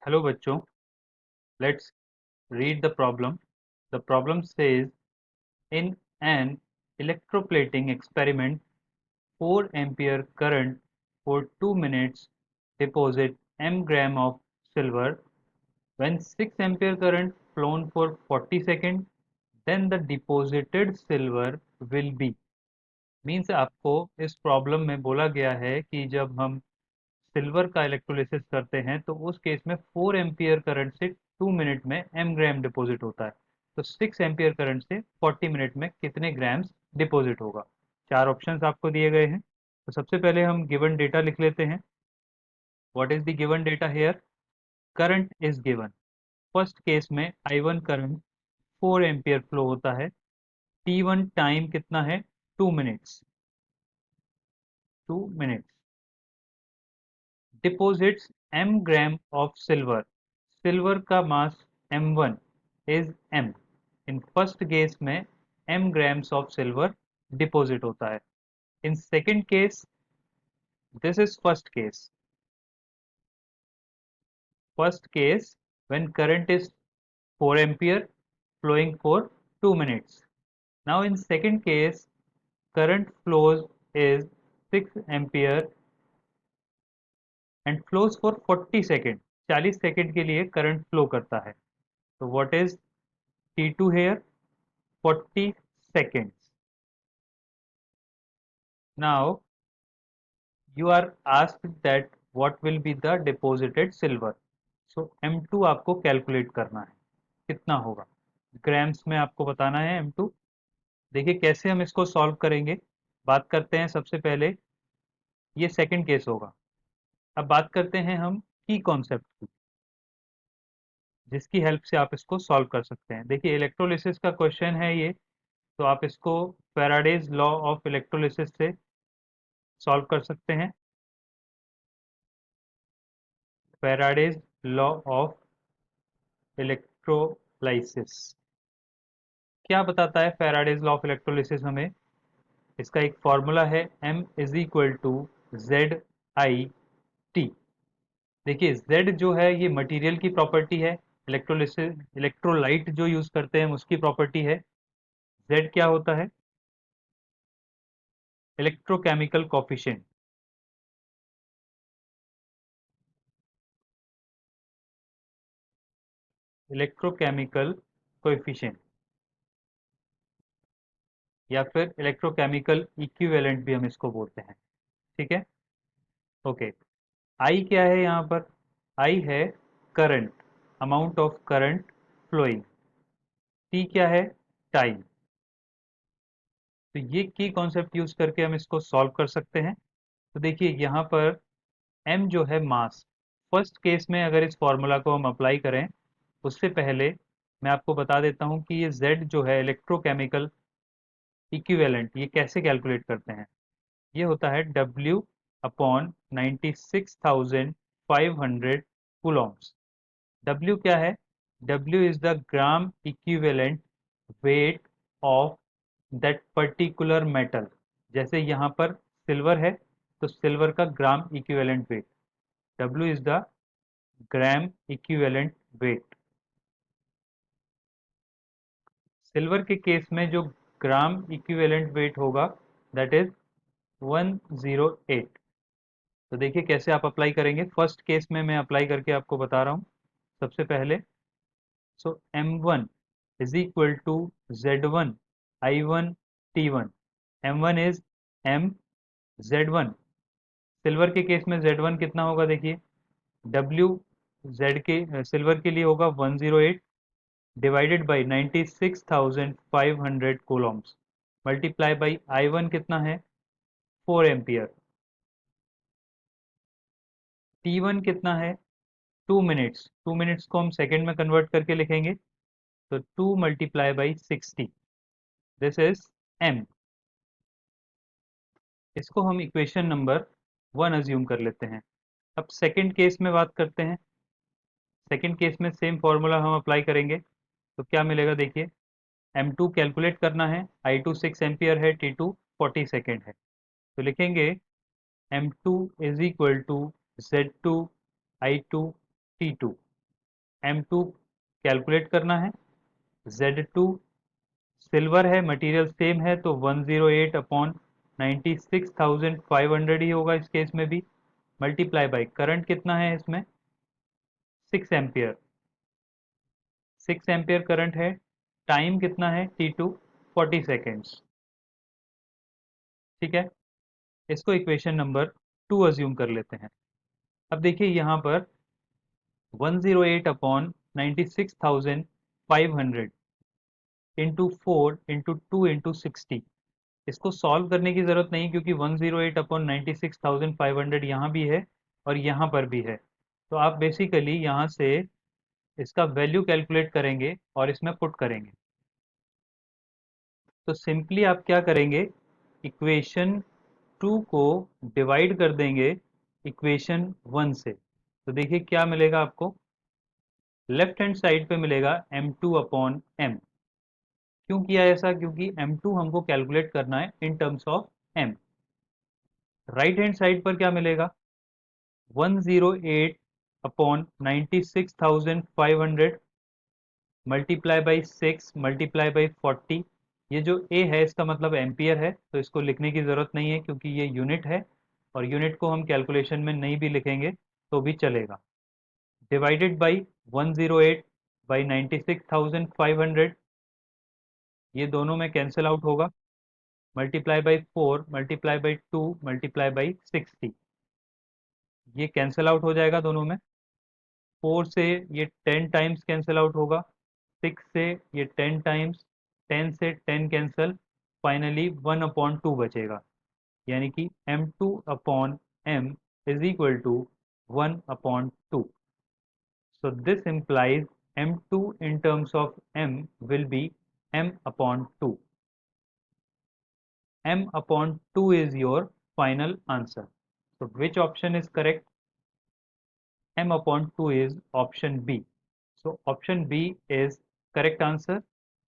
Hello bachcho, let's read the problem. The problem says in an electroplating experiment 4 ampere current for 2 minutes deposit m gram of silver. When 6 ampere current flown for 40 seconds, then the deposited silver will be. Means आपको इस problem में बोला गया है कि जब हम silver का इलेक्ट्रोलिसिस करते हैं तो उस केस में 4 एम्पियर करंट से 2 मिनट में m ग्राम डिपॉजिट होता है। तो 6 एम्पियर करंट से 40 मिनट में कितने ग्राम्स डिपॉजिट होगा। चार ऑप्शंस आपको दिए गए हैं। तो सबसे पहले हम गिवन डेटा लिख लेते हैं। What is the given data here? Current is given. First case में I1 करंट 4 एम्पियर फ्लो होता है। T1 टाइम कितना है? 2 minutes. 2 minutes deposits m gram of silver. Silver का मास m1 is m. In first case में m grams of silver deposit होता है। In second case, this is first case. First case when current is 4 ampere flowing for 2 minutes. Now in second case, current flows is 6 ampere and flows for 40 second. 40 second के लिए current flow करता है। तो what is T2 here? 40 seconds. Now you are asked that what will be the deposited silver. So M2 आपको calculate करना है, कितना होगा ग्राम्स में आपको बताना है M2। देखिए कैसे हम इसको सॉल्व करेंगे। बात करते हैं सबसे पहले, ये सेकंड केस होगा। अब बात करते हैं हम की कॉन्सेप्ट की, जिसकी हेल्प से आप इसको सॉल्व कर सकते हैं। देखिए इलेक्ट्रोलिसिस का क्वेश्चन है ये, तो आप इसको फैराडेज लॉ ऑफ इलेक्ट्रोलिसिस से सॉल्व कर सकते हैं। फैराडेज लॉ ऑफ इलेक्ट्रोलाइसिस क्या बताता है? फैराडेज लॉ ऑफ इलेक्ट्रोलिसिस हमें, इसका एक फॉर्मूला है m is equal to Z I T. देखिए z जो है ये मटेरियल की प्रॉपर्टी है, इलेक्ट्रोलिसिस इलेक्ट्रोलाइट जो यूज करते हैं उसकी प्रॉपर्टी है। z क्या होता है? Electrochemical coefficient. इलेक्ट्रोकेमिकल कोएफिशिएंट या फिर इलेक्ट्रोकेमिकल इक्विवेलेंट भी हम इसको बोलते हैं। ठीक है, ओके। आई क्या है यहाँ पर? आई है current, amount of current flowing. T क्या है? टाइम। तो ये की कॉन्सेप्ट यूज करके हम इसको सॉल्व कर सकते हैं। तो देखिए यहाँ पर m जो है मास, फर्स्ट केस में अगर इस फॉर्मूला को हम अप्लाई करें, उससे पहले मैं आपको बता देता हूँ कि ये z जो है इलेक्ट्रोकेमिकल इक्विवेलेंट, ये कैसे कैलकुलेट करते हैं। ये होता है W अपॉन 96,500 कूलॉम्स। W क्या है? W is the gram equivalent weight of that particular metal. जैसे यहाँ पर सिल्वर है, तो सिल्वर का gram equivalent weight, W is the gram equivalent weight. Silver के केस में जो ग्राम इक्विवेलेंट वेट होगा दैट इज 108। तो देखिए कैसे आप अप्लाई करेंगे। फर्स्ट केस में मैं अप्लाई करके आपको बता रहा हूँ। सबसे पहले सो M1 is equal to Z1 I1 T1। M1 is M Z1। Silver के केस में Z1 कितना होगा? देखिए W Z के सिल्वर के लिए होगा 108 divided by 96,500 Coulomb's multiply by I1 कितना है? 4 एम्पियर। T1 कितना है? 2 मिनट्स। 2 मिनट्स को हम सेकेंड में कन्वर्ट करके लिखेंगे, तो 2 multiply by 60, this is M। इसको हम इक्वेशन नंबर 1 अज्यूम कर लेते हैं। अब सेकंड केस में बात करते हैं। सेकंड केस में सेम फॉर्मूला हम अप्लाई करेंगे, तो क्या मिलेगा? देखिए M2 कैलकुलेट करना है, I2 6 एम्पियर है, T2 40 सेकेंड है। तो लिखेंगे M2 is equal to Z2 I2 T2। M2 calculate करना है। Z2 सिल्वर है, मटेरियल सेम है, तो 108 अपॉन 96,500 ही होगा इस केस में भी, मल्टीप्लाई बाई करंट कितना है इसमें, 6 एम्पियर, 6 एम्पियर करंट है। टाइम कितना है T2, 40 सेकेंड्स। ठीक है, इसको इक्वेशन नंबर 2 अज्यूम कर लेते हैं। अब देखिए यहाँ पर 108 अपॉन 96,500 इंटू 4 इंटू 2 इंटू 60, इसको सॉल्व करने की ज़रूरत नहीं क्योंकि 108 अपॉन 96,500 यहाँ भी है और यहाँ पर भी है। तो आप बेसिकली यहाँ से इसका वैल्यू कैलकुलेट करेंगे और इसमें पुट करेंगे। तो सिंपली आप क्या करेंगे, इक्वेशन 2 को डिवाइड कर देंगे इक्वेशन 1 से। तो देखिए क्या मिलेगा आपको, लेफ्ट हैंड साइड पे मिलेगा m2 अपॉन m। क्यों किया ऐसा, क्योंकि m2 हमको कैलकुलेट करना है in terms of m। Right hand side पर क्या मिलेगा, 108 upon 96,500 multiply by 6 multiply by 40। ये जो a है इसका मतलब एम्पियर है, तो इसको लिखने की ज़रूरत नहीं है क्योंकि ये यूनिट है, और यूनिट को हम कैलकुलेशन में नहीं भी लिखेंगे तो भी चलेगा। डिवाइडेड बाई 108 बाई 96,500, ये दोनों में कैंसिल आउट होगा। Multiply by 4 multiply by 2 multiply by 60, ये कैंसिल आउट हो जाएगा दोनों में। 4 से ये 10 टाइम्स कैंसिल आउट होगा, 6 से ये 10 टाइम्स, 10 से 10 कैंसिल, फाइनली 1 अपॉन 2 बचेगा, यानी कि m2 upon m is equal to 1 upon 2। So this implies m2 in terms of m will be m upon 2. M upon 2 is your final answer. So which option is correct? M upon 2 is option B. So option B is correct answer.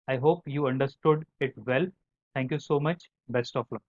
I hope you understood it well. Thank you so much. Best of luck.